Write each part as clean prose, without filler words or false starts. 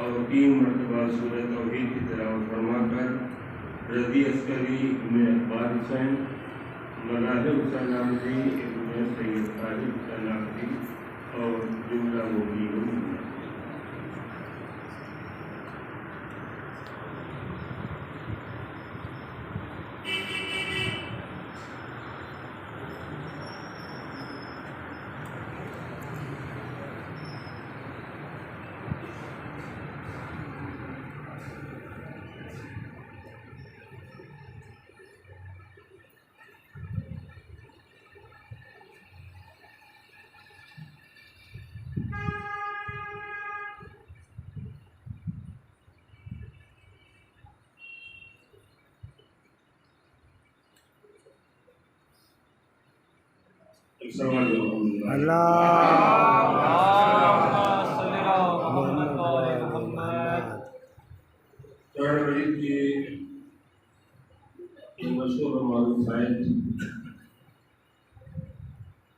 और 3 मरतबा सूरह तौहीद की तिलावत फरमाकर रज़ी अस्करी इब्न अखबार हुसैन, मनाहिर हुसैन नामजी इब्न सैयद तारिक हुसैन नामजी और जुमला मुबीन।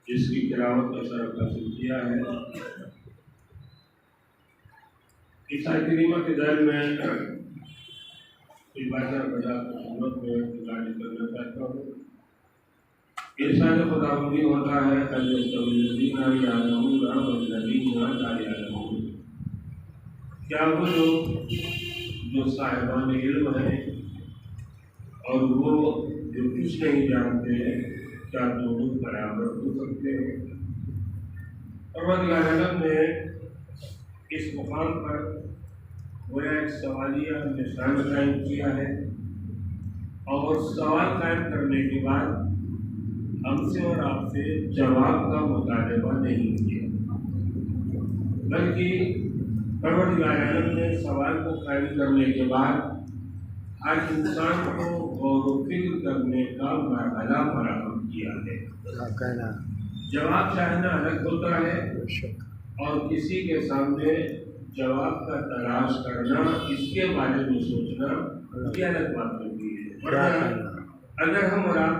जिसकी तिलावत का शरफ हासिल किया है, इस आयत करीमा के दर में बाजार बजा सूरत में गुजारिश करना चाहता हूँ। इरशाद खुदावंदी होता है क्या वो लोग जो साहिबान इल्म हैं और वो जो कुछ नहीं जानते हैं, क्या दोनों बराबर हो सकते हैं? परवरदिगार आलम ने इस मुकाम पर गोया एक सवालिया निशान कायम किया है और सवाल कायम करने के बाद हमसे और आपसे जवाब का मुतालबा नहीं किया, बल्कि परवरदिगार आलम ने सवाल को कायम करने के बाद हर इंसान को गौर व फिक्र करने का मरहला फराहम किया है। जवाब चाहना अलग होता है और किसी के सामने जवाब का तलाश करना, इसके बारे में सोचना, ये अलग बात होती है। अगर हम और आप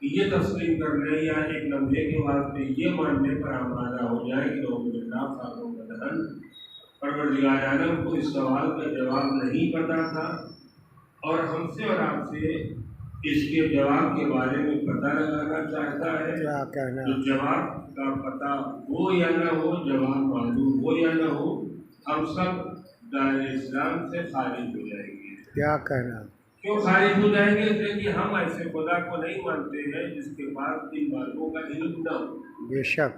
ये तस्लीम कर लें या एक लम्हे के वास्ते ये मानने पर आमादा हो जाए कि परवरदिगार आलम को इस सवाल का जवाब नहीं पता था और हमसे और आपसे इसके जवाब के बारे में पता लगाना चाहता है, तो जवाब का पता हो या ना हो, जवाब मालूम हो या ना हो, हम सब दायरे इस्लाम से खारिज हो जाएंगे। क्या कहना? क्यों खारिज हो जाएंगे? क्योंकि हम ऐसे खुदा को नहीं मानते हैं जिसके पास इन बातों का इल्म न हो। बेशक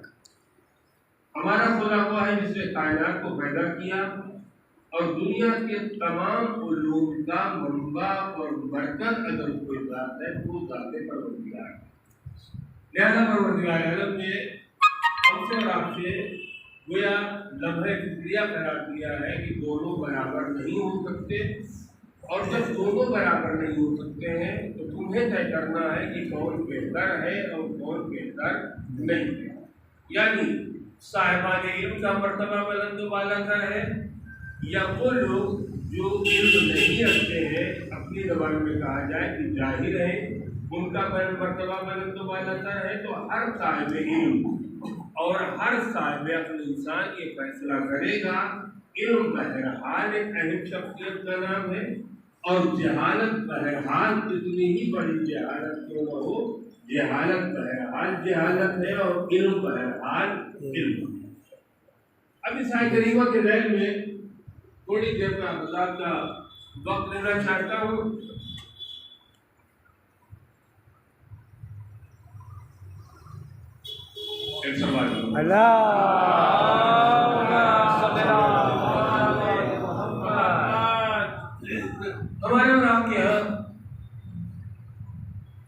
हमारा खुदा वो है जिसने कायनात को पैदा किया और दुनिया के तमाम उलूम का मंबा और बरकत अगर कोई बात है तो ज़ाते परवरदिगार है। लिहाजा परवरदिगार आलम ने हमसे और आपसे गोया लम्हे फिक्रिया करार दिया है कि दोनों बराबर नहीं हो सकते, और जब दोनों बराबर नहीं हो सकते हैं तो तुम्हें तय करना है कि कौन बेहतर है और कौन बेहतर नहीं है। यानी साहिबान इल्म का मर्तबा बुलंद वाला है या वो लोग जो इल्म नहीं रखते हैं, अपनी ज़बान में कहा जाए कि जाहिर है, उनका मर्तबा बुलंद वाला है। तो हर साहिब इल्म और हर साहिब अक्ल इंसान ये फैसला करेगा। इल्म बहरहाल एक अहम शख्सियत का नाम है और जहालत बहरहाल कितनी ही बड़ी जहालत क्यों न हो, जहालत बहरहाल जहालत है और इल्म बहरहाल इल्म। अब इस आयत करीमा के ज़ैल में थोड़ी देर में अल्लाह का वक्त लेना चाहता हूँ। अल्लाह हमारे और आपके यहाँ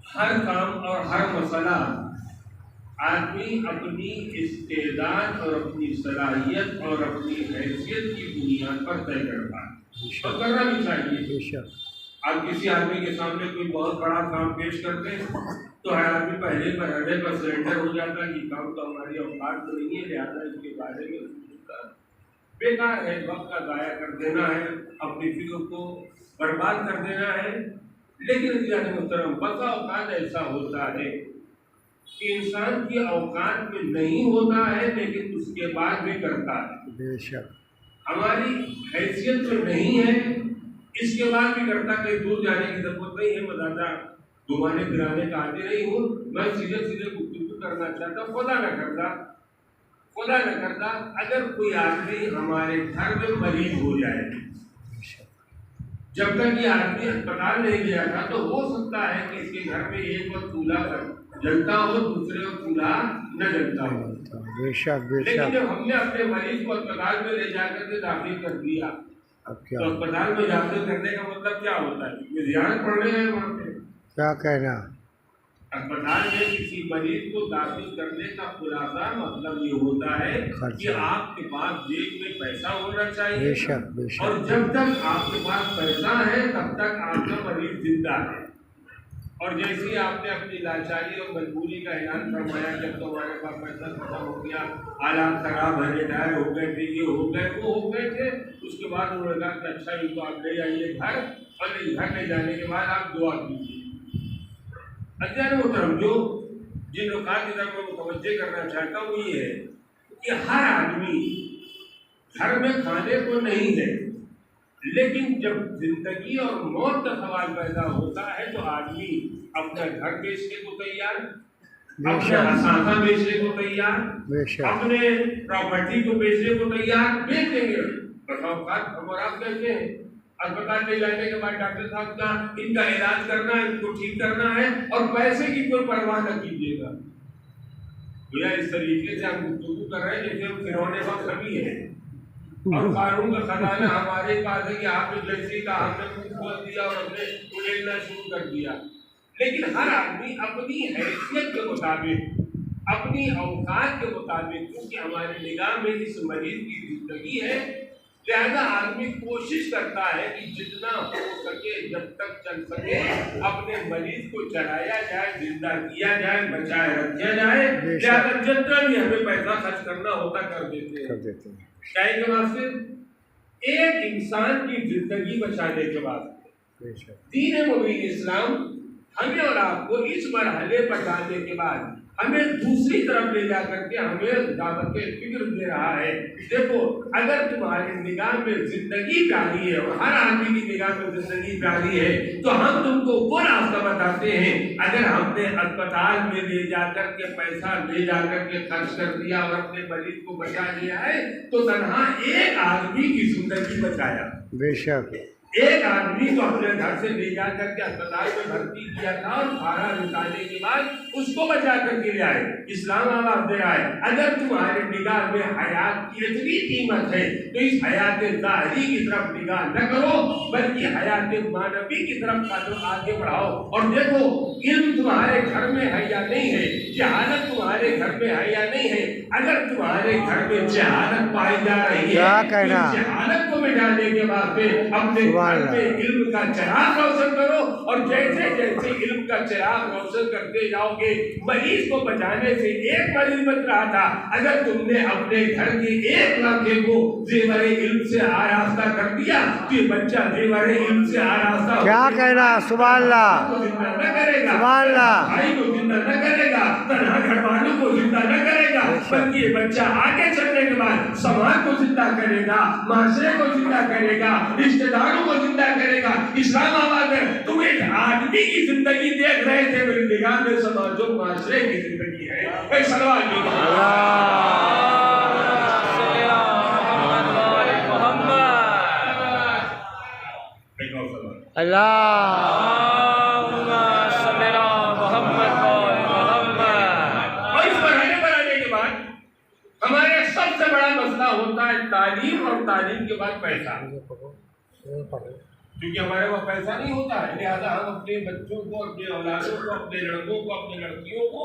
हर काम और हर मसला आदमी अपनी इस्तेदाद और अपनी सलाहियत और अपनी हैसियत की बुनियाद पर तय करता है और करना भी चाहिए। बेशक। आप किसी आदमी के सामने कोई बहुत बड़ा काम पेश करते हैं तो हर आदमी पहले पर 100% सरेंडर हो जाता है कि काम तो हमारी औकात तो नहीं है, लिहाजा इसके बारे में सोचना बेकार है, वक्त का जाया कर देना है, अपनी फिक्र को बर्बाद कर देना है। लेकिन जाने मुहतरम बसा औकात ऐसा होता है कि इंसान की औकात में नहीं होता है लेकिन उसके बाद भी करता है। बेशक। हमारी हैसियत में नहीं है इसके बाद भी करता, कहीं दूर जाने की जरूरत नहीं है, मैं ज़्यादा घुमाने फिराने का आदि नहीं हूँ, मैं सीधे सीधे गुफ्तगू करना चाहता हूँ। खुदा न करता अगर कोई आदमी हमारे घर में मरीज हो जाए, जब तक ये आदमी अस्पताल नहीं गया था तो हो सकता है कि इसके घर में एक वक्त चूल्हा जलता हो, दूसरे वक्त चूल्हा न जलता हो। बेशक लेकिन बेशक। जब हमने अपने मरीज को अस्पताल में ले जाकर के दाखिल कर दिया, अब क्या तो अस्पताल में दाखिल करने का मतलब क्या होता है? ये ध्यान पड़ने हैं वहाँ पे। क्या कहना? अस्पताल में किसी मरीज को दाखिल करने का खुलासा मतलब ये होता है कि आपके पास जेब में पैसा होना चाहिए। बेशक बेशक। और जब तक आपके पास पैसा है तब तक आपका मरीज जिंदा है। और जैसे ही आपने अपनी लाचारी और मजबूरी का ऐलान फरमाया, जब तो हमारे पास पैसा खत्म हो गया, हालात खराब है, रिटायर हो गए थे, ये हो गए वो हो गए थे, उसके बाद उन्होंने कहा कि अच्छा इनको आप ले जाइए घर, और घर ले जाने के बाद आप दुआ कीजिए। अज्ञान मोहतरम जो जिन लोकात की तरफ मैं मुतवज्जे करना चाहता हूँ ये है कि हर आदमी घर में खाने को नहीं है, लेकिन जब जिंदगी और मौत का सवाल पैदा होता है तो आदमी अपना घर बेचने को तैयार, अपने असासा बेचने को तैयार, अपने प्रॉपर्टी को बेचने को तैयार, बेच देंगे। हम और आप कहते हैं अस्पताल ले जाने के बाद डॉक्टर साहब का इनका इलाज करना है, इनको ठीक करना है और पैसे की कोई परवाह न कीजिएगा। भैया इस तरीके से हम गुफ्तगू कर रहे हैं जैसे हम फिरौने वक्त सभी है और कानून का खजाना हमारे पास है कि आपने जैसे का हमने मुंह खोल दिया और हमने उड़ेलना शुरू कर दिया। लेकिन हर आदमी अपनी हैसियत के मुताबिक, अपनी औकात के मुताबिक, क्योंकि हमारी निगाह में इस मरीज की जिंदगी है, लिहाजा आदमी कोशिश करता है कि जितना हो सके जब तक चल सके अपने मरीज को चलाया जाए, जिंदा किया जाए, बचाए रखा जाए। लिहाजा जितना भी हमें पैसा खर्च करना होता कर देते हैं। चाहे के वास्ते एक इंसान की जिंदगी बचाने के वास्ते दीन मुबीन इस्लाम हमें और आपको इस मरहले पर डालने के बाद हमें दूसरी तरफ ले जाकर के हमें दावत फिक्र दे रहा है। देखो अगर तुम्हारी निगाह में जिंदगी प्यारी है और हर आदमी की निगाह में जिंदगी प्यारी है तो हम तुमको वो रास्ता बताते हैं। अगर हमने अस्पताल में ले जाकर के पैसा ले जाकर के खर्च कर दिया और अपने मरीज को बचा लिया है तो तनहा एक आदमी की जिंदगी बचाया। बेशक एक आदमी को अपने घर से ले जाकर के अस्पताल में भर्ती किया था और खाना निकालने के बाद उसको बचा करके ले आए। इस्लाम आवाज दे रहा है अगर तुम्हारे निगाह में हयात की इतनी कीमत है तो इस हयात ज़ाहिरी की तरफ निगाह न करो बल्कि हयात मानवी की तरफ कदम आगे बढ़ाओ। और देखो इल्म तुम्हारे घर में है या नहीं है, जहालत तुम्हारे घर में है या नहीं है। अगर तुम्हारे घर में जहालत पाई जा रही है तो जहालत को मिटाने के बाद अपने घर में इल्म का चिराग रोशन करो और जैसे जैसे इल्म का चिराग रोशन करते जाओगे मरीज को बचाने से एक मरीज बच रहा था। अगर तुमने अपने घर के एक लड़के को जेवरे इल्म से आरास्ता कर दिया तो ये बच्चा जेवरे इल्म से आरास्ता क्या कहना सुभान अल्लाह न करेगा, सुभान अल्लाह भाई को जिंदा न करेगा, तन्हा घर वालों को जिंदा न करेगा, बल्कि ये बच्चा आगे चलने के बाद समाज को जिंदा करेगा, माशरे को जिंदा करेगा, रिश्तेदारों को जिंदा करेगा। इस्लामाबाद में तुम एक आदमी की जिंदगी देख रहे थे, मेरी निगाह में समाजों माशरे की जिंदगी है। हमारे सबसे बड़ा मसला होता है तालीम और तालीम के बाद पैसा। क्योंकि हमारे पास पैसा नहीं होता है लिहाजा हम अपने बच्चों को, अपने औलादों को, अपने लड़कों को, अपने लड़कियों को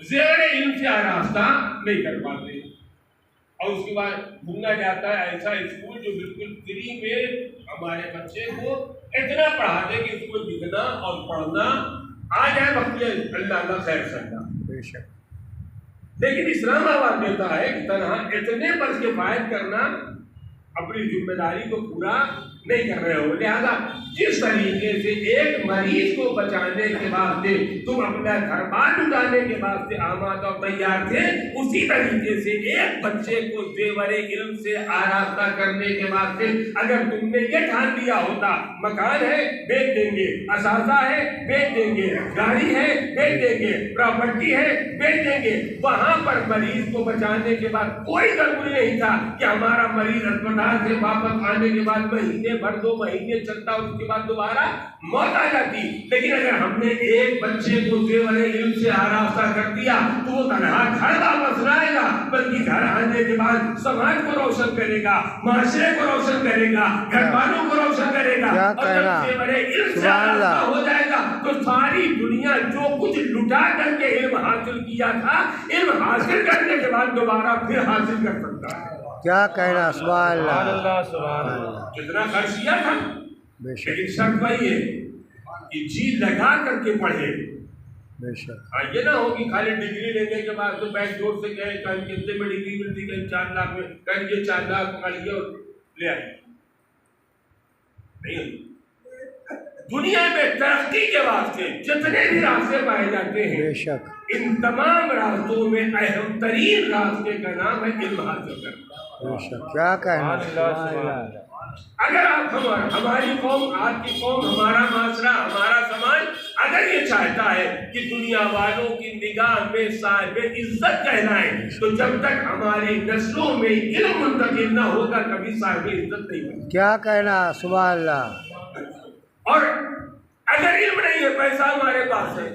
ज़ेर इल्म से आरास्ता नहीं कर पाते। और उसके बाद ढूंढा जाता है ऐसा स्कूल जो बिल्कुल फ्री में हमारे बच्चे को इतना पढ़ा दे कि उसको लिखना और पढ़ना आ जाए, वक्त अल्लाह का खैर करना। बेशक। लेकिन इस्लाम आवाज देता है कि तनहा इतने पर किफायत करना अपनी जिम्मेदारी को पूरा नहीं कर रहे हो। लिहाजा जिस तरीके से एक मरीज को बचाने के वास्ते तुम अपना घर बार उठाने के वास्ते आमाद और तैयार थे, उसी तरीके से एक बच्चे को जेवरे इल्म से आरास्ता करने के वास्ते अगर तुमने ये ठान लिया होता मकान है बेच देंगे, असासा है बेच देंगे, गाड़ी है बेच देंगे, प्रॉपर्टी है बेच देंगे, वहां पर मरीज को बचाने के बाद कोई जरूरी नहीं था कि हमारा मरीज अस्पताल से वापस आने के बाद महीने भर 2 महीने चलता, उसके बाद दोबारा मौत आ जाती। लेकिन अगर हमने एक बच्चे को जेवरे इल्म से आरास्ता कर दिया तो वो तनहा घर वापस न आएगा, बल्कि घर आने के बाद समाज को रोशन करेगा, माशरे को रोशन करेगा, घर वालों को रोशन करेगा। और जब जेवरे इल्म से आरास्ता हो जाएगा तो सारी दुनिया जो कुछ लुटा करके इल्म हासिल किया था, इल्म हासिल करने के बाद दोबारा फिर हासिल कर सकता है। क्या कहना, सुभान अल्लाह। कितना खर्च किया था, लेकिन शर्त वही है कि जी लगा करके पढ़े। बेशक। ये ना हो कि खाली डिग्री लेने के बाद तो बैंक जोर से गए, कहीं कितने में डिग्री मिलती, कहीं 4 लाख में, कहीं ये 4 लाख पकड़ लिया और ले आए। नहीं, दुनिया में तरक्की के वास्ते जितने भी रास्ते पाए जाते हैं, बेशक, इन तमाम रास्तों में अहम तरीन रास्ते का नाम है इल्म हासिल करना। बेशक। क्या कहना। अगर आप हमारी कौम, आपकी कौम, हमारा माशरा, हमारा समाज अगर ये चाहता है कि दुनिया वालों की निगाह में साहिब इज्जत कहलाए, तो जब तक हमारी नस्लों में इल्म मुंतकिल न होगा कभी साहिब इज्जत नहीं होगी। क्या कहना, सुभान अल्लाह। और अगर इल्म नहीं है, पैसा हमारे पास है,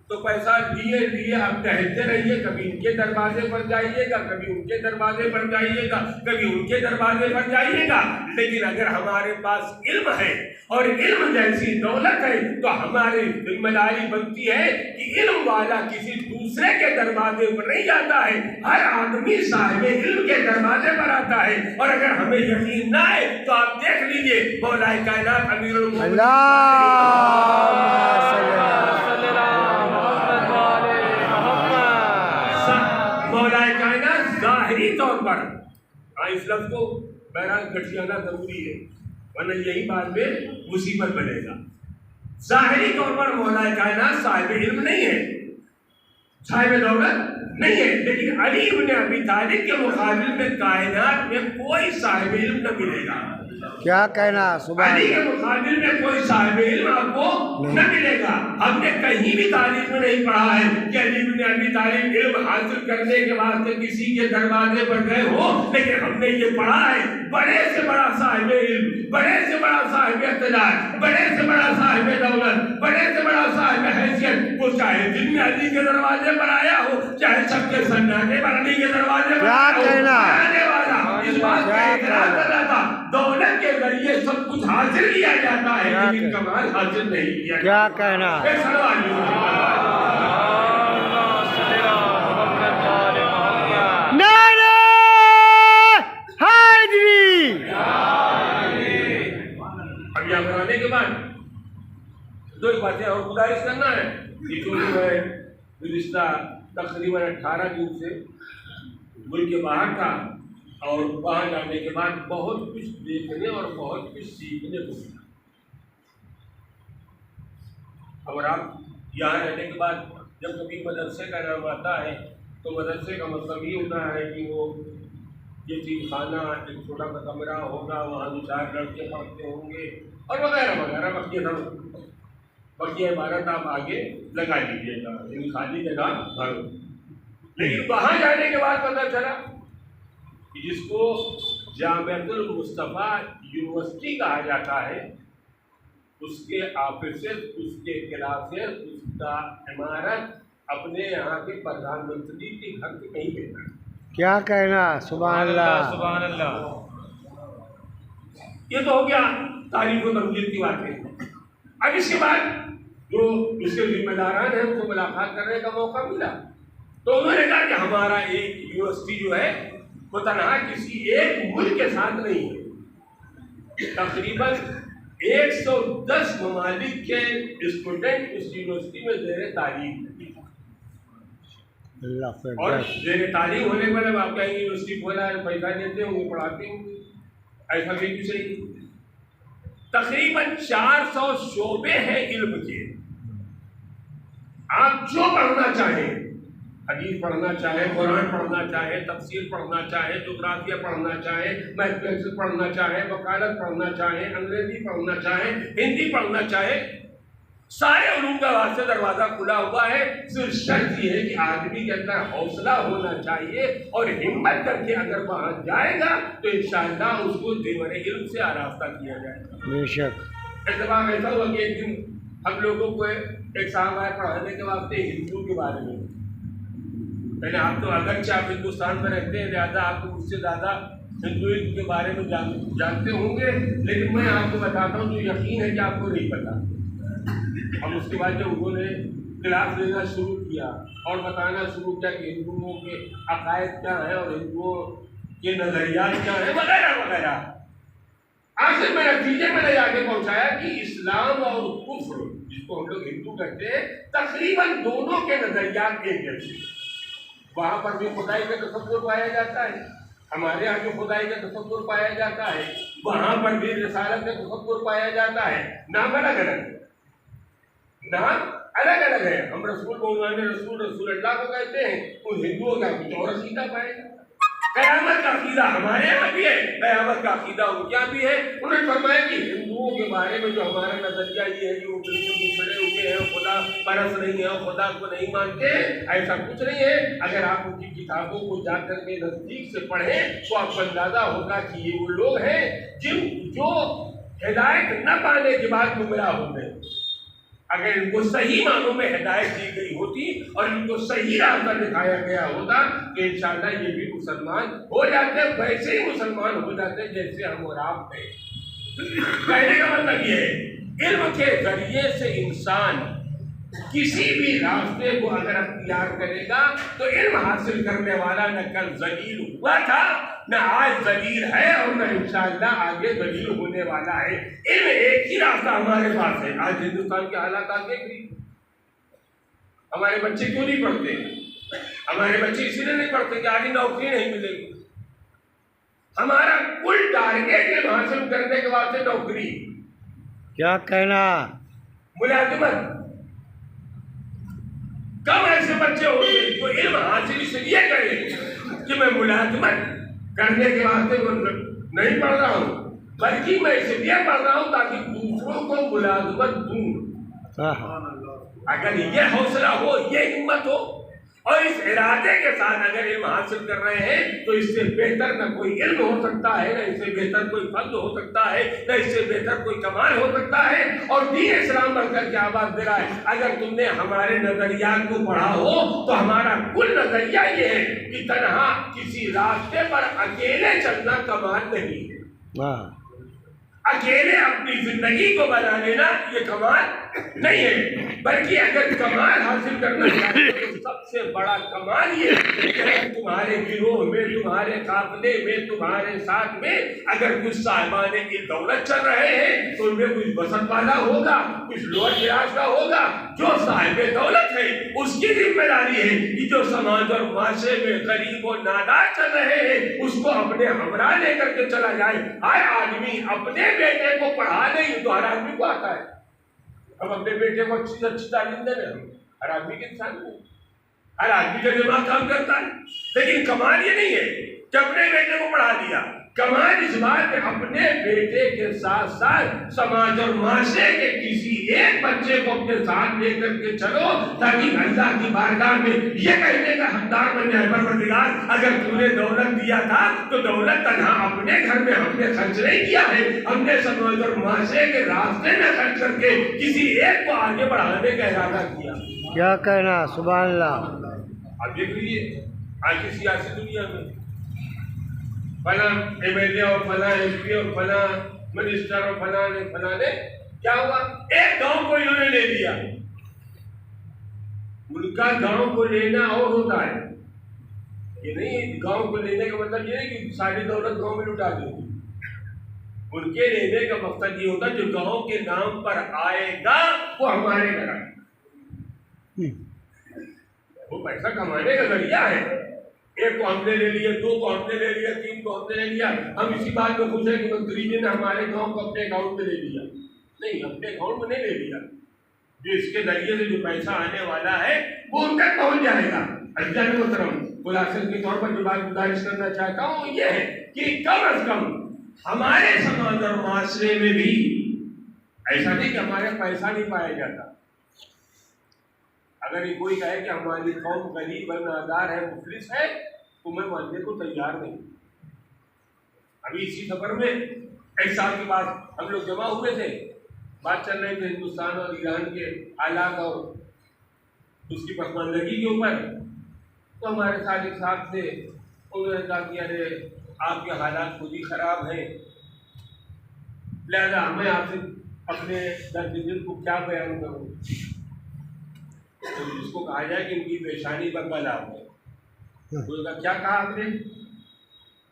तो पैसा लिए लिए आप टहलते रहिए, कभी इनके दरवाजे पर जाइएगा, कभी उनके दरवाजे पर जाइएगा, कभी उनके दरवाजे पर जाइएगा। लेकिन अगर हमारे पास इल्म है और इल्म जैसी दौलत है तो हमारी जिम्मेदारी बनती है कि इल्म वाला किसी दूसरे के दरवाजे पर नहीं जाता है, हर आदमी साहिब इल्म के दरवाजे पर आता है। और अगर हमें यकीन ना है तो आप देख लीजिए मौलाए कायनात अमीरुल मोमिनीन मौलाए कायनात ज़ाहिरी तौर पर, इस लफ्ज़ को बहरहाल गठियाना जरूरी है वरना यही बाद में मुसीबत बनेगा। ज़ाहिरी तौर पर मौलाए कायनात साहिब इल्म नहीं है, साहिब दौलत नहीं है, लेकिन अली इब्न अबी तालिब के मुकाबिल में कायनात में कोई साहिब इल्म न मिलेगा। क्या कहना, सुभान अली के मुकाबिल में कोई साहिब इल्म आपको न मिलेगा। हमने कहीं भी तारीख में नहीं पढ़ा है कि अली इब्न अबी तालिब इल्म हासिल करने के वास्ते किसी के दरवाजे पर गए हो, लेकिन हमने ये पढ़ा है बड़े से बड़ा साहिब इल्म, बड़े से बड़ा साहिब इख्तियार, बड़े से बड़ा साहिब दौलत, बड़े से बड़ा साहिब हैसियत, वो चाहे दिन में अली के दरवाजे पर आया हो, चाहे सबके सन्नाटे पर अली के दरवाजे पर आने वाला इस बात का इकरार कर रहा था। दौलत के जरिए सब कुछ हासिल किया जाता है, लेकिन कमाल हासिल नहीं किया। क्या कहना। नारे हैदरी। अब यहाँ बनाने के बाद 2 बातें और गुजारिश करना है कि जो है गुज़िश्ता तकरीबन 18 दिन से मुल्क के बाहर था और वहाँ जाने के बाद बहुत कुछ देखने और बहुत कुछ सीखने को मिला। और आप यहाँ रहने के बाद जब कभी मदरसे का नाम आता है तो मदरसे का मतलब ये होता है कि वो ये चीज़ खाना, एक छोटा सा कमरा होगा, वहाँ 2-4 लड़के पढ़ते होंगे और वगैरह वगैरह। बाकी इमारत आप आगे लगा लीजिएगा, इन खाली जगह भरो। लेकिन वहाँ जाने के बाद पता चला जिसको जामिअतुल मुस्तफ़ा यूनिवर्सिटी कहा जाता है, उसके ऑफिसेस, उसके क्लासेस, उसका इमारत अपने यहाँ के प्रधानमंत्री के घर से कहीं देता है। क्या कहना, सुभान अल्लाह, सुभान अल्लाह। ये तो हो गया तारीफ और तमजीद की बातें। अब इसके बाद जो इसके जिम्मेदारान हैं उनको मुलाकात करने का मौका मिला तो उन्होंने कहा कि हमारा एक यूनिवर्सिटी जो है वो तनहा किसी एक मुल्क के साथ नहीं है, तकरीबन 110 ममालिक के स्टूडेंट उस यूनिवर्सिटी में ज़ेर तालीम है। और ज़ेर तालीम होने के बाद आप कहेंगे यूनिवर्सिटी खोला है, पैसा देते होंगे, पढ़ाते होंगे, ऐसा भी कुछ नहीं। तकरीबन 400 शोबे हैं इल्म के। आप जो पढ़ना चाहें, हदीस पढ़ना चाहे, कुरान पढ़ना चाहे, तफसीर पढ़ना चाहे, जोग्राफिया पढ़ना चाहे, मैथमेटिक्स पढ़ना चाहे, वकालत पढ़ना चाहे, अंग्रेजी पढ़ना चाहे, हिंदी पढ़ना चाहे, सारे उलूम का वास्ते दरवाजा खुला हुआ है। सिर्फ शर्त ये है कि आदमी के अंदर हौसला होना चाहिए और हिम्मत करके अगर वहां जाएगा तो इंशाअल्लाह उसको देवर इल्म से आरास्ता किया जाएगा। बेशक इत्तेफाक ऐसा हुआ कि एक दिन हम लोगों को एक साहब आए पढ़ाने के वास्ते हिंदू के बारे में। मैंने आप तो अगरचे आप हिंदुस्तान में रहते हैं, लिहाजा आपको मुझसे ज़्यादा हिंदुइज्म के बारे में जानते होंगे, लेकिन मैं आपको बताता हूँ जो यकीन है कि आपको नहीं पता। अब उसके बाद जब उन्होंने क्लास लेना शुरू किया और बताना शुरू किया कि हिंदुओं के अकायद क्या है और हिंदुओं के नज़रियात क्या है वगैरह वगैरह, आखिर में नतीजे में जाके पहुंचाया कि इस्लाम और कुफ्र, जिसको हम लोग हिंदू कहते हैं, तकरीबन दोनों के नज़रियात एक जैसे। वहाँ पर भी खुदाई का तसव्वुर पाया जाता है, हमारे यहाँ जो खुदाई का तसव्वुर पाया जाता है, वहाँ पर भी रिसालत का तसव्वुर पाया जाता है। नाम अलग अलग, नाम अलग अलग है। हम रसूल को रसूल अल्लाह को कहते हैं, उन हिंदुओं का कुछ और अकीदा पाएगा। क़यामत का अकीदा हमारे यहाँ भी है, क़यामत का अकीदा उनके यहाँ भी है। उन्होंने फरमाया कि हिंदुओं के बारे में जो हमारा नजरिया ये है कि वो बिल्कुल बड़े हुए हैं, खुदा परस नहीं है, खुदा को नहीं मानते, ऐसा कुछ नहीं है। अगर आप उनकी किताबों को जाकर के नजदीक से पढ़ें तो आपको अंदाजा होगा कि ये वो लोग हैं जो हिदायत न पाने के बाद गुमराह हो गए। अगर इनको सही मानों में हिदायत दी गई होती और इनको सही रास्ता दिखाया गया होता तो इंशाअल्लाह ये भी मुसलमान हो जाते, वैसे ही मुसलमान हो जाते जैसे हम और आप थे। कहने का मतलब ये है, इल्म के जरिए से इंसान किसी भी रास्ते को अगर अख्तियार करेगा तो इल्म हासिल करने वाला न कल जलील हुआ था, न आज जलील है और न इंशाअल्लाह आगे जलील होने वाला है। इल्म एक ही रास्ता हमारे पास है। आज हिंदुस्तान के हालात आप देख रही, हमारे बच्चे क्यों नहीं पढ़ते? हमारे बच्चे इसलिए नहीं पढ़ते कि आगे नौकरी नहीं मिलेगी। हमारा कुल टारगेट इल्म हासिल करने के वास्ते नौकरी, क्या कहना, मुलाजिमत। कम ऐसे बच्चे होते हैं जो इल्म हासिल इसलिए करें कि मैं मुलाजिमत करने के वास्ते नहीं पढ़ रहा हूँ, बल्कि मैं इसलिए पढ़ रहा हूँ ताकि दूसरों को मुलाजिमत दूं। अगर ये हौसला हो, ये हिम्मत हो और इस इरादे के साथ अगर इल्म हासिल कर रहे हैं तो इससे बेहतर न कोई इल्म हो सकता है, न इससे बेहतर कोई फज़्ल हो सकता है, न इससे बेहतर कोई कमाल हो सकता है। और दीन इस्लाम बढ़कर के आवाज दे रहा है, अगर तुमने हमारे नजरियात को पढ़ा हो तो हमारा कुल नजरिया ये है कि तन्हा किसी रास्ते पर अकेले चलना कमाल नहीं है। अकेले अपनी जिंदगी को बना लेना ये कमाल नहीं है, बल्कि अगर कमाल हासिल करना चाहते तो सबसे बड़ा कमाल ये है तुम्हारे गिरोह में, तुम्हारे काफिले में, तुम्हारे साथ में अगर कुछ साहिबाने की दौलत चल रहे हैं तो उनमें कुछ बसत वाला होगा, कुछ लोअर क्लास का होगा। जो साहिब दौलत है उसकी जिम्मेदारी है कि जो समाज और माशरे में गरीब और नादार चल रहे हैं उसको अपने हमरा लेकर के चला जाए। हर आदमी अपने बेटे को पढ़ा नहीं तो हर आदमी को आता है, हम अपने बेटे को अच्छी से अच्छी तालीम दे रहे हैं, हर आदमी के इंसान को, हर आदमी का दिमाग काम करता है। लेकिन कमाल ये नहीं है कि अपने बेटे को पढ़ा दिया, कमाल इस बात में अपने बेटे के साथ साथ समाज और माशरे के किसी एक बच्चे को अपने साथ लेकर के चलो ताकि अल्लाह की बारगाह में ये कहने का हकदार बन जाए, परवरदिगार अगर तूने दौलत दिया था तो दौलत तन्हा अपने घर में हमने खर्च नहीं किया है, हमने समाज और माशरे के रास्ते में खर्च करके किसी एक को आगे बढ़ाने का इरादा किया। क्या कहना, सुभान अल्लाह। अब देख लीजिए आज की सियासी दुनिया में फला एमएलए और फला एमपी और फला मिनिस्टर और फला ने क्या हुआ, एक गांव को इन्होंने ले लिया, उनका गांव को लेना और होता है, ये नहीं गांव को लेने का मतलब ये नहीं कि सारी दौलत गांव में लुटा देंगे। उनके लेने का मकसद ये होता है जो गांव के नाम पर आएगा वो हमारे घर आएगा। वो पैसा कमाने का जरिया है। एक को हमने ले लिया, दो को हमने ले लिया, तीन को हमने ले लिया, हम इसी बात में खुश है कि मंत्री जी ने हमारे गांव को अपने अकाउंट में ले लिया। नहीं, अपने अकाउंट में नहीं ले लिया, जो इसके जरिए से जो पैसा आने वाला है वो उन तक पहुंच जाएगा। अज्ञान मोहतरम खुलासे के तौर पर जो बात गुजारिश करना चाहता हूँ ये है कि कम अज कम हमारे समाज और माशरे में भी ऐसा नहीं कि हमारे पैसा नहीं पाया जाता। अगर ये कोई कहे कि हमारी कौम गरीब है, नादार है, मुफलिस है, तो मैं मानने को तैयार नहीं। अभी इसी सफर में एक साल के बाद हम लोग जमा हुए थे, बात चल रही थी हिंदुस्तान और ईरान के हालात और उसकी पसमानदगी के ऊपर। तो हमारे साथ एक साथ थे, उन्होंने कहा कि अरे आपके हालात खुद ही खराब हैं, लिहाजा मैं आपसे अपने दर्द दिल को क्या बयान करूँ। तो जिसको कहा जाए कि उनकी पेशानी पर बल आ गए। तो उनका क्या कहा आपने?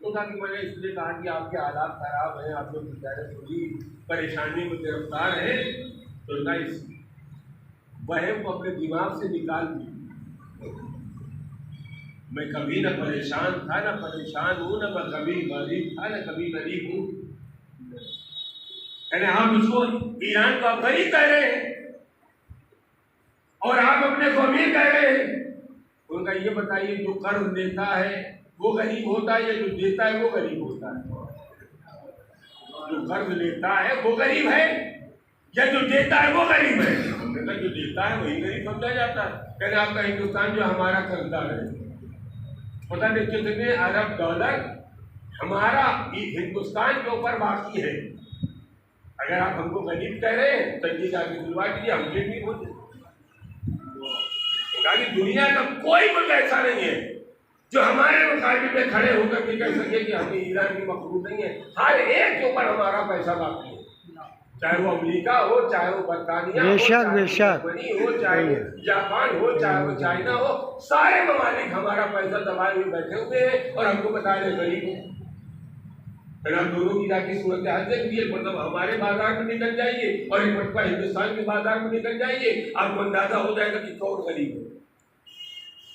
तो कहा कि मैंने इसलिए कहा कि आपके हालात खराब हैं, आप लोग बेचारे थोड़ी परेशानी में गिरफ्तार हैं, तो उनका इस वहम को अपने दिमाग से निकाल दी। मैं कभी न परेशान था, न परेशान हूँ, न मैं कभी गरीब था, न कभी गरीब हूँ। यानी आप उसको ईरान को आप गरीब कह रहे हैं और आप अपने को अमीर कह रहे हैं। उनका ये बताइए, जो कर्ज देता है वो गरीब होता है या जो देता है वो गरीब होता है? जो कर्ज लेता है वो गरीब है या जो देता है वो गरीब है? हमने कहा जो देता है वही गरीब समझा जाता है। कहते आपका हिंदुस्तान जो हमारा कर्जदार है, पता नहीं कितने अरब डॉलर हमारा हिंदुस्तान के ऊपर बाकी है। अगर आप हमको गरीब कह रहे हैं तो ये जाके दिलवा दीजिए, हम गरीब होते। दुनिया का कोई मुल्क ऐसा नहीं है जो हमारे मुकाबले में खड़े होकर के कह सके कि हमें ईरान की मखलूक नहीं है। हर एक के ऊपर हमारा पैसा बाकी है, चाहे वो अमेरिका हो, चाहे वो बरतानिया हो, चाहे वो जर्मनी हो, चाहे वो जापान हो, चाहे वो चाइना हो, सारे ममालिक हमारा पैसा दबाए हुए बैठे हुए हैं और हमको बता रहे गरीब है। हम दोनों की जाके सूरत हाल देख लीजिए, मतलब हमारे बाजार में निकल जाइए और एक मरतबा हिंदुस्तान के बाजार में निकल जाइए, आपको अंदाजा हो जाएगा कि कौन गरीब है।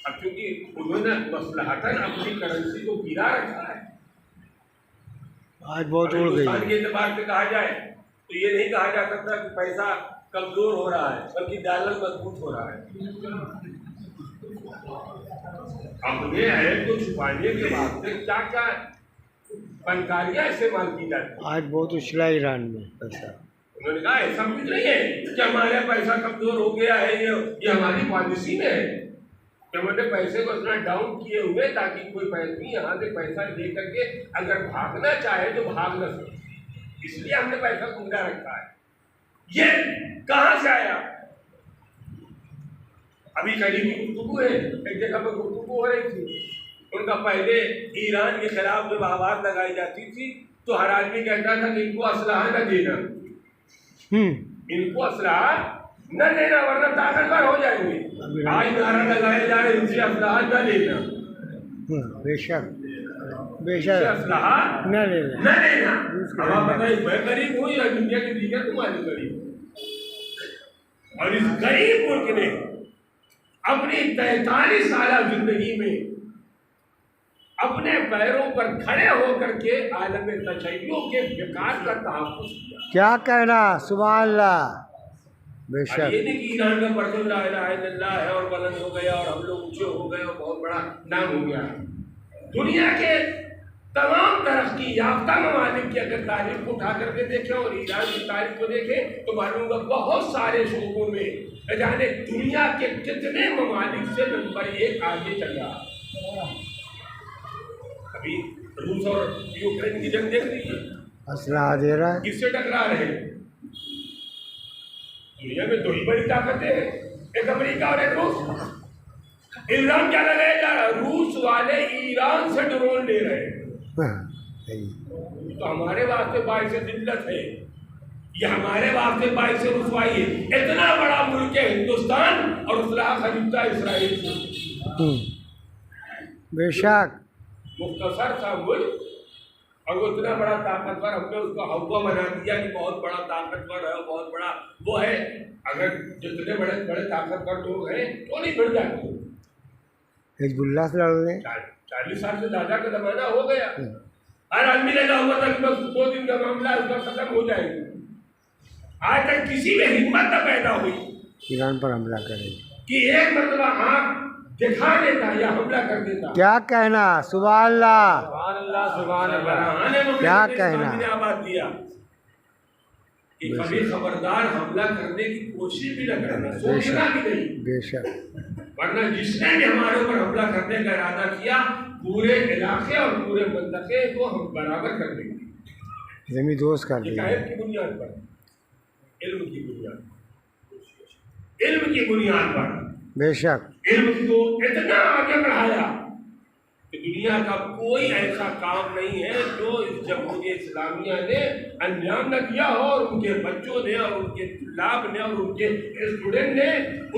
अब क्योंकि उन्होंने मसलहतन अपनी करेंसी को गिरा रखा है। आज बहुत उड़ गई। हिंदुस्तान के एतबार से कहा जाए तो ये नहीं कहा जा सकता कि पैसा कमजोर हो रहा है, बल्कि डॉलर मजबूत हो रहा है। अपने ऐब को छुपाने के वास्ते क्या क्या फनकारियां इस्तेमाल की जाती है। आज बहुत उछला ईरान में पैसा। उन्होंने कहा ऐसा कुछ नहीं है कि हमारा पैसा कमजोर हो गया है, ये हमारी पॉलिसी में है कि हमने पैसे को इतना डाउन किए हुए ताकि कोई पैसा यहाँ से पैसा ले करके अगर भागना चाहे तो भाग न सके, इसलिए हमने पैसा कुंडा रखा है। ये कहाँ से आया? अभी करीबी गुफ्तगू है, एक जगह पर गुफ्तगू हो रही थी। उनका पहले ईरान के खिलाफ जब आवाज लगाई जाती थी तो हर आदमी कहता था कि इनको असलाह न देना, इनको असलाह न देना वरना ताकतवर हो जाएंगे। आज नारा लगाए जा रहे इनसे असलाह न लेना, बेशक बेशक असलाह न लेना। अब आप बताइए, मैं गरीब हूँ या दुनिया के दीगर तुम्हारे गरीब? और इस गरीब मुल्क ने अपनी 43 साल जिंदगी में अपने पैरों पर खड़े होकर के आलम तशय्युअ के विकास का तहफ़्फ़ुज़ किया। क्या कहना, सुभान अल्लाह। बेशक ये नहीं कि ईरान का परचम ला इलाहा इल्लल्लाह है और बुलंद हो गया और हम लोग ऊंचे हो गए और बहुत बड़ा नाम हो गया। दुनिया के तमाम तरक्की याफ्ता ममालिक की अगर तारीफ को उठा करके देखें और ईरान की तारीफ को देखें तो मालूम होगा बहुत सारे शोबों में जाने दुनिया के कितने ममालिक से नंबर 1 आगे चल रहा। अभी रूस और यूक्रेन की जंग देख लीजिए, असलाह दे रहा है, किससे टकरा रहे हैं? दुनिया में दो ही बड़ी ताकतें हैं, एक अमेरिका और एक रूस। इल्जाम क्या लगाया जा रहा है? रूस वाले ईरान से ड्रोन ले रहे हैं। तो हमारे वास्ते बाइस जिल्लत है ये हमारे वास्ते बाइक से रुसवाई है। इतना बड़ा मुल्क है हिंदुस्तान और उसका खरीदता इसराइल से। बेशक मुख्तसर सा मुल्क और वो इतना बड़ा ताकतवर, हमने उसको हवा बना दिया कि बहुत बड़ा ताकतवर है, बहुत बड़ा वो है। अगर जितने बड़े बड़े ताकतवर लोग हैं तो नहीं बढ़ जाते। हिजबुल्लाह से लड़ने 40 साल से ज़्यादा का जमाना हो गया। हर आदमी लगा हुआ था कि बस 2 दिन का मामला उसका खत्म हो जाएगा। आज तक किसी में हिम्मत न पैदा हुई ईरान पर हमला करेंगे कि एक मरतबा आँख दिखा देता या हमला कर देता। क्या कहना, सुभान अल्लाह, सुभान अल्लाह। क्या कहना। आबाद दिया कि कभी खबरदार हमला करने की कोशिश भी न करना, सोचना भी नहीं। बेशक, वरना जिसने भी हमारे ऊपर हमला करने का इरादा किया, पूरे इलाके और पूरे मंतके को हम बराबर कर देंगे। जमीन दोस्त कर देंगे हिकायत की बुनियाद पर, इल्म की बुनियाद पर, इल्म की बुनियाद पर। बेशक, इल्म को इतना आगे बढ़ाया कि दुनिया का कोई ऐसा काम नहीं है जो इस जमहूरियत इस्लामिया ने अंजाम न किया हो, और उनके बच्चों ने और उनके तुल्लाब ने और उनके स्टूडेंट ने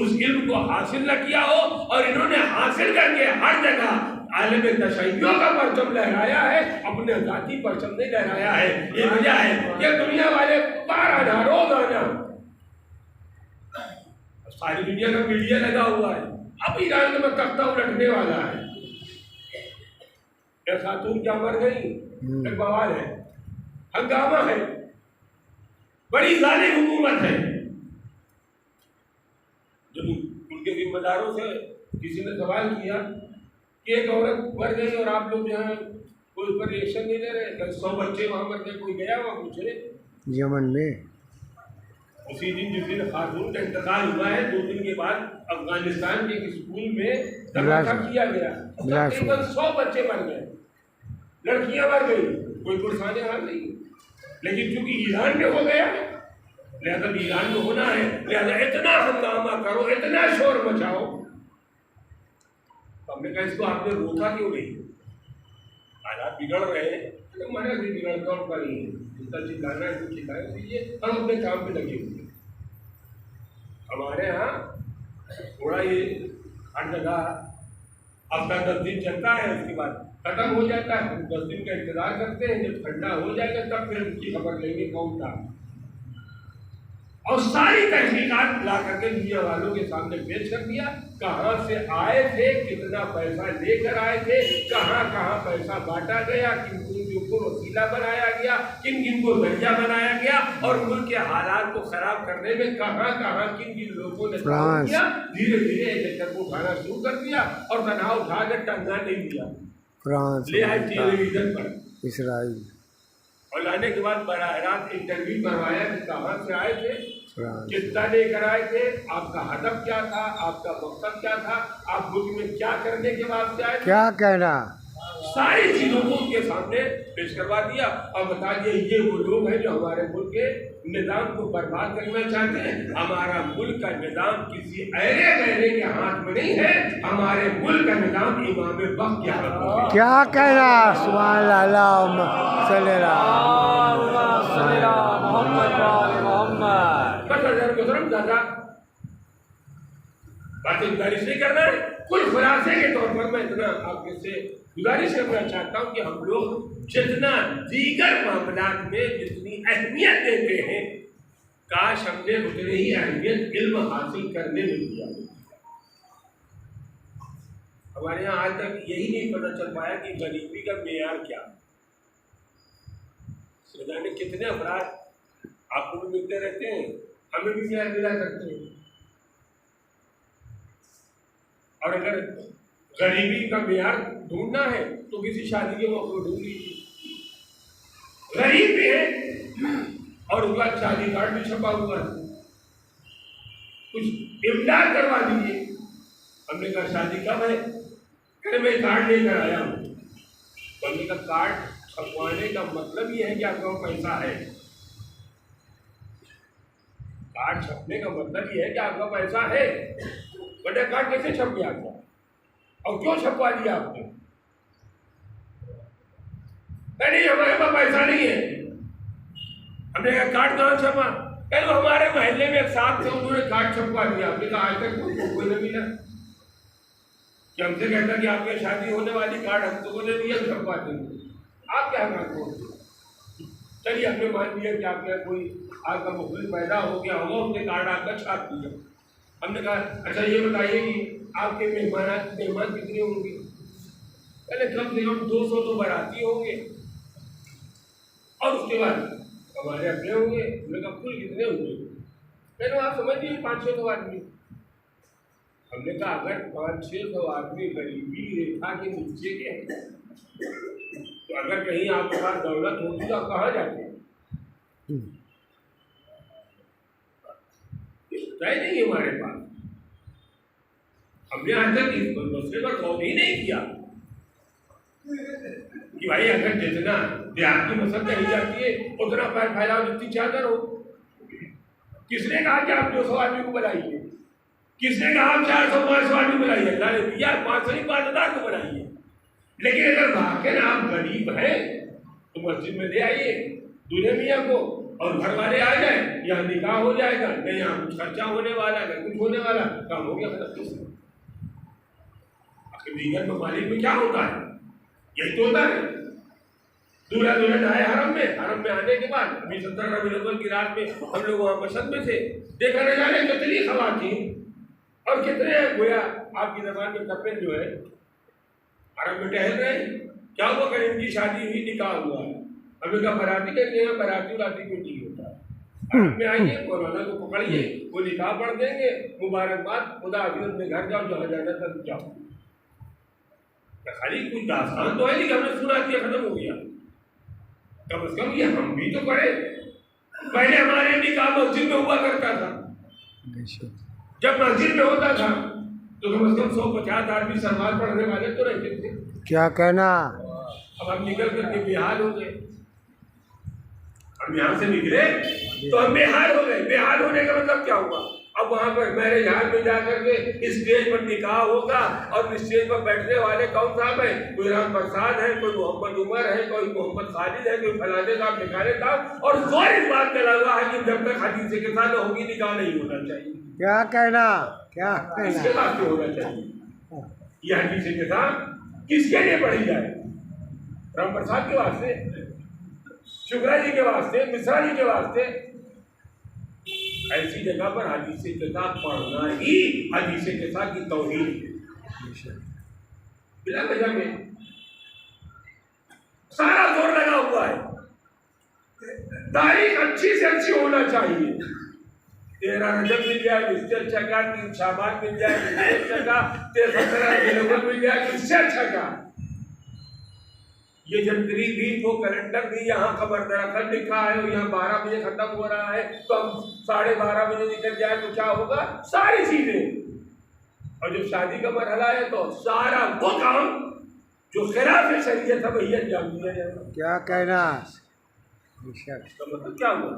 उस इल्म को हासिल न किया हो। और इन्होंने हासिल करके हर जगह आलम तशय्युओ का परचम लहराया है, अपने जाती परचम नहीं लहराया है। ये वजह है कि दुनिया वाले बारह रोजाना सारी दुनिया का मीडिया लगा हुआ है। अब ईरान में तख्ता उलटने वाला है। एक खातून क्या मर गई, एक बवाल है, हंगामा है, बड़ी जालिम हुकूमत है। जब उनके जिम्मेदारों से किसी ने सवाल किया कि एक औरत मर गई और आप लोग जो है कोई उस पर रिएक्शन नहीं ले रहे, 100 बच्चे वहां मर गए, कोई गया वहां पूछे? यमन में उसी दिन जिस दिन खातून का इंतकाल हुआ है, 2 दिन के बाद अफगानिस्तान के एक स्कूल में धमाका किया गया, तकरीबन 100 बच्चे मर गए, लड़कियां मर गई, कोई पुरसाने हाल नहीं। लेकिन चूंकि ईरान में हो गया, लिहाजा ईरान में होना है, लिहाजा इतना हंगामा करो, इतना शोर मचाओ। तो हमने कहा इसको आपने रोका क्यों नहीं? हालात बिगड़ रहे हैं, तो मना भी बिगड़ता उनका नहीं है, जितना चिल्लाना है तो चिल्लाए दीजिए, हम अपने काम पे लगे हुए। हमारे यहाँ थोड़ा ये हर जगह हफ्ता 10 दिन चलता है, उसके बाद खत्म हो जाता है। हम 10 दिन का इंतजार करते हैं, जब ठंडा हो जाएगा तब फिर उसकी खबर लेंगे कौन था। और सारी तहकीकात ला करके दुनिया वालों के सामने पेश कर दिया, कहाँ से आए थे, कितना पैसा लेकर आए थे, कहाँ कहाँ पैसा बांटा गया, किन किन को वसीला बनाया गया, किन किन को जरिया बनाया गया, और मुल्क के हालात को खराब करने में कहाँ कहाँ किन किन लोगों ने काम किया। धीरे धीरे एक को उठाना शुरू कर दिया और तनाव उठा कर टंगा नहीं दिया, फ्रांस ले आए टेलीविजन पर, इसराइल, और लाने के बाद बराह रास्त इंटरव्यू करवाया कि कहाँ से आए थे, फ्रांस, कितना लेकर आए थे, आपका हदफ क्या था, आपका मकसद क्या था, आप मुल्क में क्या करने के वास्ते आए थे। क्या कहना, सारी चीजों को उनके सामने पेश करवा दिया और बता दिया ये वो लोग हैं जो हमारे मुल्क के निज़ाम को बर्बाद करना चाहते हैं। हमारा मुल्क का निज़ाम किसी ऐरे गहरे के हाथ में नहीं है, हमारे मुल्क का निज़ाम इमाम वक्त के हाथ में है। क्या कहना, सुभान अल्लाह, बातें गुजारिश नहीं करना है, कुल खुलासे के तौर पर मैं इतना आपके से गुजारिश करना चाहता हूँ कि हम लोग जितना दीगर मामलात में जितनी अहमियत देते हैं, काश हमने उतनी ही अहमियत इल्म हासिल करने में दिया। हमारे यहाँ आज तक यही नहीं पता चल पाया कि गरीबी का मेयार क्या। जाने कितने अफराद आपको भी मिलते रहते हैं, हमें भी न्याय मिला करते हैं। और अगर गरीबी का मेयार ढूंढना है तो किसी शादी के मौके पर ढूंढ लीजिए, गरीब भी है और उसका शादी कार्ड भी छपा हुआ है, कुछ इमदाद करवा दीजिए। हमने कहा शादी कब है, कहते मैं कार्ड लेकर आया हूँ। हमने का कार्ड छपवाने का मतलब ये है कि आपके पास पैसा है। कार्ड छपने का मतलब ये है कि आपका पैसा है, वरना कार्ड कैसे छप गया आपका और क्यों छपवा दिया आपने? नहीं हमारे पास पैसा नहीं है, हमने कहा कार्ड कहाँ छपा? कल हमारे महल्ले में एक साथ थे, उन्होंने कार्ड छपवा दिया। हमने कहा आज तक कोई नहीं मिला। कि हमसे कहता कि आपकी शादी होने वाली कार्ड हम तो ने दिया, छपवा देंगे। आप क्या करते हो? चलिए हमने मान लिया कि आपके कोई आपका मुखबिर पैदा हो गया होगा, उसने कार्ड आपका छाप दिया। हमने कहा अच्छा ये बताइए कि आपके मेहमान कितने होंगे? पहले कम से कम 200 तो बाराती होंगे और उसके बाद हमारे अपने होंगे। हमने कहा कुल कितने होंगे? मैंने आप समझ लीजिए 500 आदमी। हमने कहा अगर 500 आदमी गरीबी रेखा के नीचे के हैं तो अगर कहीं आपके पास दौलत होती तो आप कहाँ जाते? तय नहीं हमारे पास। हमने आज तक इस मसले पर गौर ही नहीं किया कि भाई अगर जितना देहात की मसद कही जाती है उतना पैर फैलाओ जितनी चादर हो। किसने कहा कि आप 200 आदमी को बुलाइए? किसने कहा आप 400-500 आदमी बुलाइए? अल्लाह ने दिया 500 नहीं 5000 को बुलाइए। लेकिन अगर वाकई आप गरीब हैं तो मस्जिद में ले आइए दूल्हे मियाँ को और घर वाले आ जाए, यहाँ निकाह हो जाएगा, नहीं यहाँ कुछ खर्चा होने वाला नहीं कुछ होने वाला, काम हो गया। दीगर ममालिक में क्या होता है? यही तो होता है। दूल्हा दुल्हन आए हरम में आने के बाद अभी 17 रबीउल अव्वल की रात में हम लोग वहाँ मशहद में थे, देखा न जाने कितनी खवातीन और कितने गोया आपकी जबान में कपड़े जो है हरम में टहल रहे। क्या हुआ? कल इनकी शादी हुई, निकाह हुआ है। हमें कहा बराती कहते हैं, बराती कुछ नहीं होता है। हरम में आइए, कोरोना को पकड़िए, वो निकाह पढ़ देंगे, मुबारकबाद, खुदा हाफिज़, अपने घर जाओ, जहाँ जाना था जाओ। खाली कुछ दास्तान तो है नहीं कि हमने सुना दिया खत्म हो गया। कम से कम ये हम भी तो पढ़े। पहले हमारे निकाह मस्जिद में हुआ करता था। जब मस्जिद में होता था तो कम से कम 150 आदमी सरमाल पढ़ने वाले तो रहते थे। क्या कहना? अब हम निकल करके बेहाल हो गए। हम यहाँ से निकले तो हम बेहाल हो गए। बेहाल होने का मतलब क्या हुआ? अब वहाँ पर मैरिज हॉल में जाकर के स्टेज पर निकाह होगा और स्टेज पर बैठने वाले कौन साहब है? कोई राम प्रसाद है, कोई मोहम्मद उमर है, कोई मोहम्मद खालिद है, कोई फलाने साहब ठिकाने साहब। और जोर इस बात का लगा है कि जब तक हदीस के साथ होगी निकाह नहीं होना चाहिए। क्या कहना? क्या किसके कहना? वास्ते होना चाहिए? ये हदीस के साथ किसके लिए पढ़ी जाए? राम प्रसाद के वास्ते, शुक्रा जी के वास्ते, मिश्रा जी के वास्ते? ऐसी जगह पर हदीस के साथ पढ़ना ही हदीस के साथ की तौहीन है। बिला वजह में सारा जोर लगा हुआ है। तारीख अच्छी से अच्छी होना चाहिए। 13 रजब मिल जाए इससे अच्छा का, 3 शाबान मिल जाए इससे अच्छा का, 17 रबीउल मिल जाए इससे अच्छा का। ये जनवरी भी वो कैलेंडर भी यहाँ खबर दरअसल लिखा है और यहाँ 12 बजे खत्म हो रहा है तो हम 12:30 बजे निकल जाए तो क्या होगा? सारी चीजें। और जब शादी का मरहला है तो सारा वो काम जो खिलाफ शरीयत है वही अंजाम दिया जाएगा। क्या कहना? तो मतलब क्या हुआ?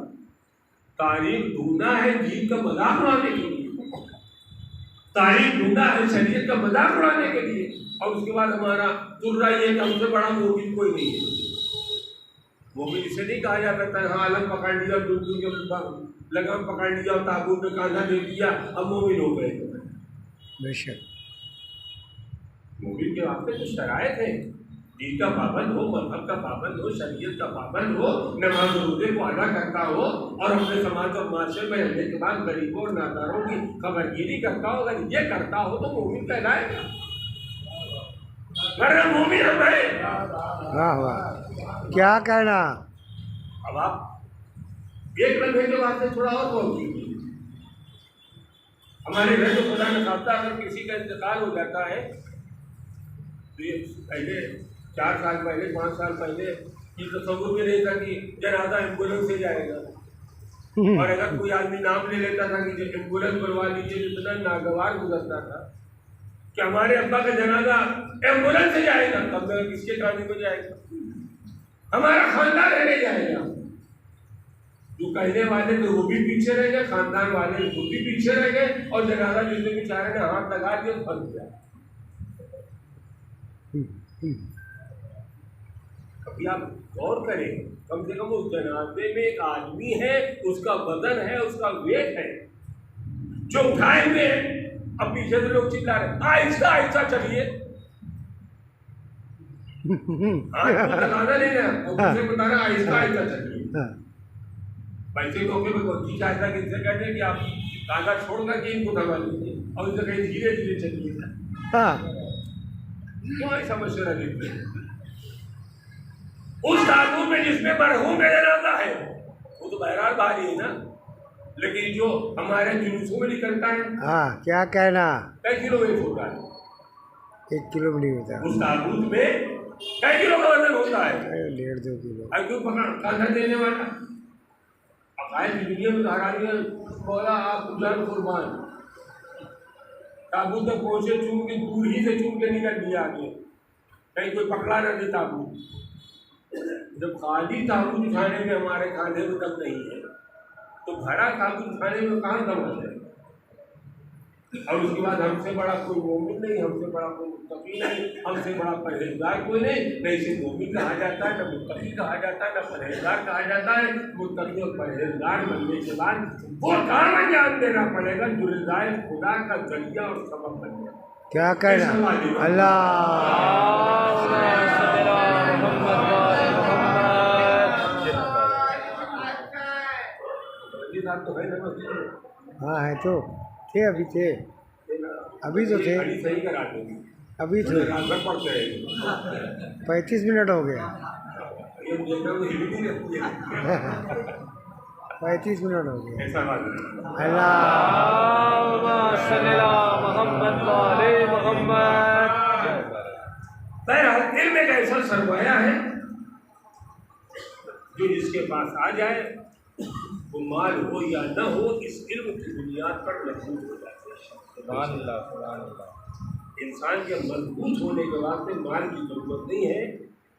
तारीख ढूंढना है जीत का मजाक उड़ाने के लिए, तारीख ढूंढा है शरीयत का मजाक उड़ाने के लिए। और उसके बाद हमारा तुर्रा ये कि हमसे बड़ा मोमिन कोई नहीं है। मोमिन इसे नहीं कहा जाता था हाँ अलग पकड़ लिया, दूर के लगाम पकड़ लिया और ताबूत में कांधा दे दिया, अब मोमिन हो गए। बेशक मोमिन के वास्ते तो शरायत है, दीन का पाबंद हो, मजहब का पाबंद हो, शरीयत का पाबंद हो, नमाज रोजे को अदा करता हो और अपने समाज और माशरे में रहने के बाद गरीबों और नादारों की खबरगिरी करता हो। अगर ये करता हो तो मोमिन कहलाएगा। मोमिन हम है। वाह वाह, क्या कहना? अब आप एक लम्हे के वास्ते थोड़ा और पहुंचेंगे। हमारे घर तो खुदा न खास्ता अगर किसी का इंतकाल हो जाता है तो ये पहले 4 साल पहले 5 साल पहले ये तस्वुर भी नहीं था कि जनाजा एम्बुलेंस से जाएगा। और अगर कोई आदमी नाम ले लेता था कि एम्बुलेंस बनवा लीजिए, इतना नागवार गुजरता था कि हमारे अब्बा का जनाजा एम्बुलेंस से जाएगा, तब तक किसके गाड़ी में जाएगा? हमारा खानदान रहने जाएगा। जो कहने वाले थे वो भी पीछे रह गए, खानदान वाले वो भी पीछे रह गए और जनाजा जिसने बेचारे ने हाथ लगा दिया फंस गया। अभी आप गौर करें, कम से कम उस जनाजे में एक आदमी है, उसका वजन है, उसका वेट है, जो उठाए हुए हैं। अब पीछे से लोग चिल्ला रहे आहिस्ता आहिस्ता चलिए। लगाना नहीं है, वो मुझे बता रहा आहिस्ता आहिस्ता चलिए। वैसे मौके पर कोई चाहता है कि इनसे कहते हैं कि आप कांधा छोड़ करके इनको दबा लीजिए और इनसे कहीं धीरे धीरे चलिए। क्यों ऐसा मशवरा देते हैं? उस ताबूत में जिसमें मरहूम नजर आता है वो तो बहरहाल भारी है ना, लेकिन जो हमारे जुलूसों में निकलता है, हाँ क्या कहना, कई किलो वेट होता है 1 किलो भी नहीं होता, उस ताबूत में कई किलो का वजन होता है। 1.5-2 किलो। अब क्यों पकड़ कांधा देने वाला अकायद की दुनिया में हरानी है। बोला आप उजर कुर्बान, ताबूत तक पहुंचे, चूम के दूर ही से चूम के निकल दिया आगे, कहीं कोई पकड़ा ना दे ताबूत। जब खाली ताबूत उठाने में हमारे खाने में दम नहीं है, तो भरा ताबूत उठाने में कहाँ दम है? और उसके बाद हमसे बड़ा कोई मोमिन नहीं, हमसे बड़ा कोई मुत्तकी नहीं, हमसे बड़ा परहेजगार कोई नहीं। न इसे मोमिन कहा जाता है, न मुत्तकी कहा जाता है, न परहेजगार कहा जाता है। मुत्तकी और परहेजगार बनने के बाद वो काम अंजाम देना पड़ेगा जो रिज़ाए खुदा का जरिया और सबब बन जाए। क्या कहना, अल्लाह तो है ना, हाँ है तो थे, अभी तो थे, सही करा देंगे, अभी थे। पड़ते हैं 35 मिनट हो गया, 35 मिनट हो गया। ऐसा बात है। बहरहाल इल्म एक ऐसा सरमाया है जो जिसके पास आ जाए, वो माल हो या न हो, इस इल्म की बुनियाद पर मजबूत हो जाते हैं। इंसान के मजबूत होने के वास्ते माल की जरूरत नहीं है,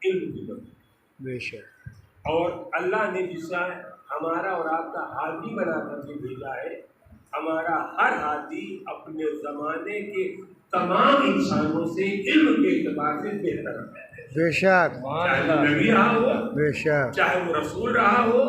इल्म की जरूरत। बेशक। और अल्लाह ने जिसका हमारा और आपका हादी बना करके भेजा है, हमारा हर हादी अपने ज़माने के तमाम इंसानों से इल्म के एतबार से बेहतर है। बेशक, चाहे वो नबी रहा हो, बेशक, चाहे वो रसूल रहा हो,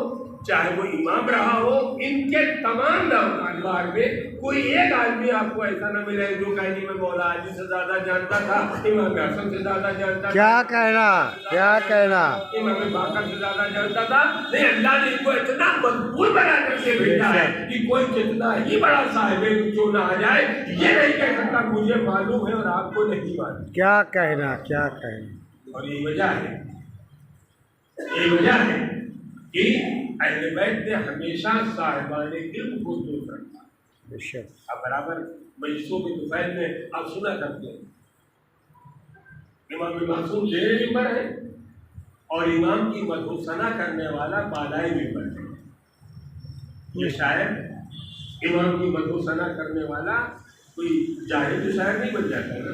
चाहे वो इमाम रहा हो, इनके तमाम दरबार में कोई एक आदमी आपको ऐसा न मिले जो कहे मैं मौला अली से ज्यादा जानता था, इमाम हसन से ज्यादा जानता था, क्या कहना, क्या कहना, इमाम बाकर से ज्यादा जानता था। नहीं, अल्लाह ने इनको इतना मजबूत बना करके भेजा है कि कोई कितना ही बड़ा साहिब क्यों ना आ जाए, ये नहीं कह सकता मुझे मालूम है और आपको नहीं मालूम। क्या कहना, क्या कहना। और ये वजह है कि अहले बैत ने हमेशा साहिबाने इल्म को दूर रखा। बेशक। अब बराबर मजलिसों में दोपहर में आप सुना करते हैं, इमाम मासूम जेरे मिंबर है और इमाम की मधुसना करने वाला बालाई मिंबर है। ये शायर इमाम की मधुसना करने वाला कोई जाहिल शायर नहीं बन जाता ना,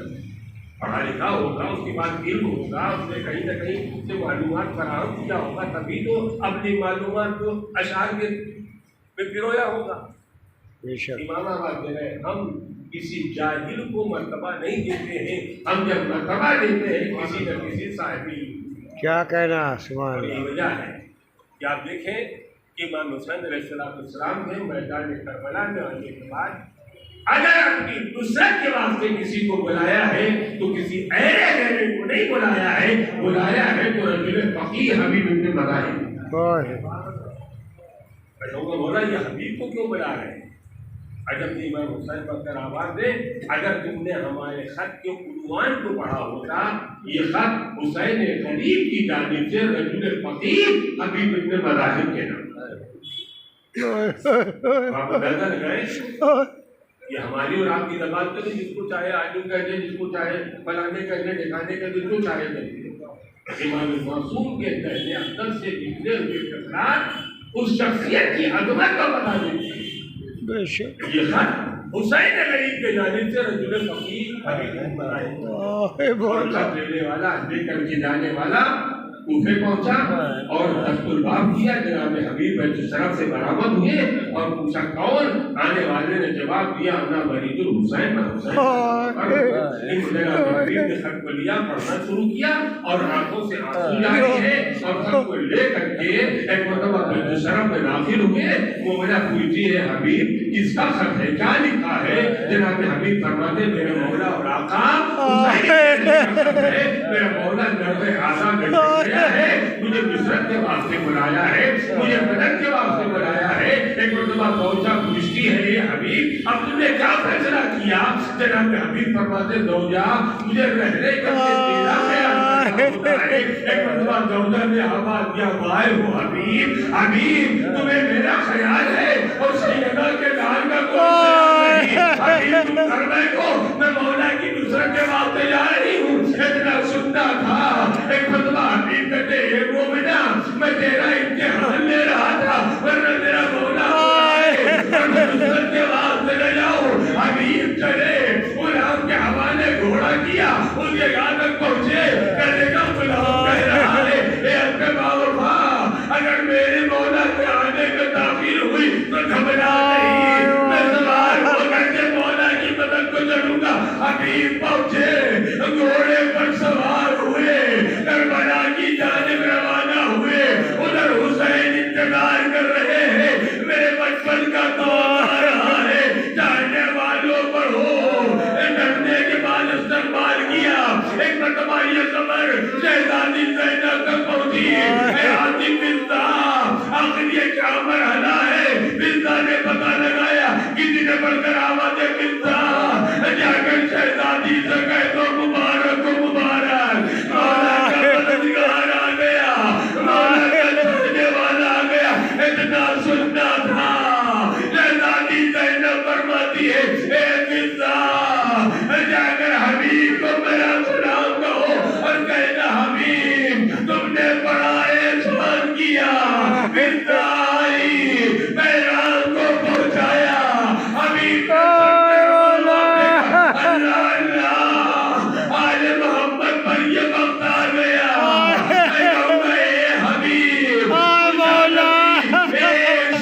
पढ़ा लिखा होगा, उसके बाद इल्म होगा, उसने कहीं ना कहीं से मालूमात फराहम किया होगा, तभी तो अपनी मालूमात को अशार के में पिरोया होगा। इमाम आबाद जो है, हम किसी जाहिल को मर्तबा नहीं देते हैं, हम जब मर्तबा देते हैं किसी न किसी साहिबी। क्या कहना, सुभान अल्लाह। यही वजह है कि आप देखें कि इमाम हुसैन अलैहिस्सलाम ने मैदान करबला में आने के बाद अगर अपनी नुसरत के वास्ते किसी को बुलाया है तो किसी ऐरे गहरे को नहीं बुलाया है, बुलाया है तो रजुल फकीह हबीब इब्न मज़ाहिब। बोला ये हबीब को क्यों बुला रहे हैं? अगर इमाम हुसैन पर आवाज दे, अगर तुमने हमारे खत के उन्वान को पढ़ा होता, ये खत हुसैन गरीब की जानिब से रजुल फकीह हबीब इब्न मज़ाहिब के नाम ये हमारी और आपकी जबान तो नहीं, जिसको चाहे आलिम कह दे, जिसको चाहे फलाने कह दे, दिखाने का जिसको चाहे कह दे। इमाम मासूम के कहने अंदर से निकले हुए टकरार उस शख्सियत की अजमत को बता देती है। ये खत हुसैन गरीब के जानिब से रजुल फकीह हबीब लेने वाला, लेकर के जाने वाला कूफे पहुंचा और दस्तुरबाब किया। जनाब हबीब शरफ से बरामद हुए और पूछा कौन? आने वाले ने जवाब दिया ना वरीदुल हुसैन ना हुसैन। जनाब हबीब ने खत को लिया, पढ़ना शुरू किया और आंखों से आंसू जा रहे हैं मकसद को लेकर के एक मतलब अपने शरफ में दाखिल हुए। वो मेरा पूछती है हबीब किसका खत है, क्या लिखा है? जनाब हबीब फरमाते मेरे मौला और आका मेरा मौला दर्द आज़ा में गया है, मुझे नुसरत के वास्ते बुलाया है, मुझे मदद के वास्ते बुलाया है। एक मरतबा पहुंचा, पूछती है ये हबीब अब तुमने क्या फैसला किया? जनाब हबीब फरमाते दौजा मुझे रहने का तेरा ख्याल होता है। एक मरतबा दौजा ने आवाज दिया वाय हो हबीब, हबीब तुम्हें मेरा ख्याल है और सैयदा के लाल का कोई ख्याल नहीं। हबीब तुम घर बैठो, मैं मौला की नुसरत के वास्ते जा रही हूँ। इतना सुनता था। एक मरतबा हबीब कहते हे मोमिना मैं तेरा इम्तिहान ले रहा था, वरना तेरा मौला नुसरत के वास्ते ले जाओ। हबीब चले, गुलाम के हवाले घोड़ा किया, उनके यहाँ तक पहुंचे। कहने का गुलाम कह रहा है ए अपने बाबा अगर मेरे मौला के आने में दाखिल हुई तो घबरा नहीं, मैं सवार होकर के मौला की मदद को चलूंगा। हबीब पहुंचे, घोड़े पर सवार हुए, करबला की जानिब रवाना हुए। उधर हुसैन इंतजार कर रहे हैं, मेरे बचपन का दौर आ रहा है, जानने वालों पर हो। डरने के बाद इस्तेमाल किया। एक मरतबा ये खबर शहजादी ज़ैनब तक पहुंची। हाथी बिल्दा आखिर ये क्या मरहला है? बिल्दा ने पता लगाया, किसी ने बढ़कर आवाज़ बिल्दा जाकर शहजादी से कह दो मुबारक हो मुबारक, मौला का मददगार आ गया, मौला का छोड़ने वाला आ गया। इतना सुनना था। शहजादी ज़ैनब फरमाती है ए बिल्दा जाकर हबीब को मेरा सलाम कहो और कहना हबीब तुमने बड़ा एहसान किया। बिल्दा आई, पैगाम को पहुंचाया। हबीब आज मोहम्मद पर ये वक्त आ गया। हबीब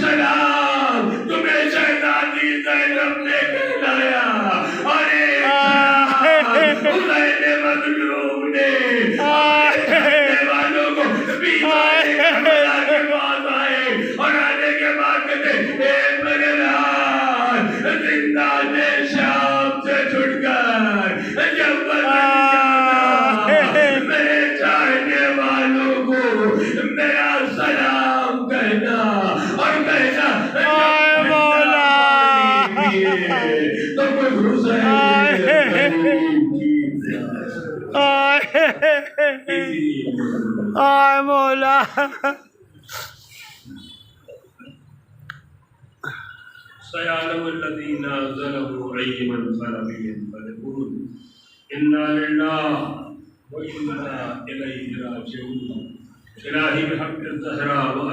सलाम तुम्हें शहजादी ज़ैनब ने कहलाया। अरे हुसैन मज़लूम ने वालों को बीमारी करबला के पास आए और आने के बाद कहते ए मेरे लाल जिंदा ने शाम से छुटकर जब मेरे चाहने वालों को मेरा सलाम कहना और कहना तो कोई हुसैन आय मौला सयालमुल्लज़ीना ज़लमू अय्यमन क़लबिन फ़यक़ूल इन्ना लिल्लाहि व इन्ना इलैहि राजिऊन। इलाही बिहक़्क़ि ज़हरा व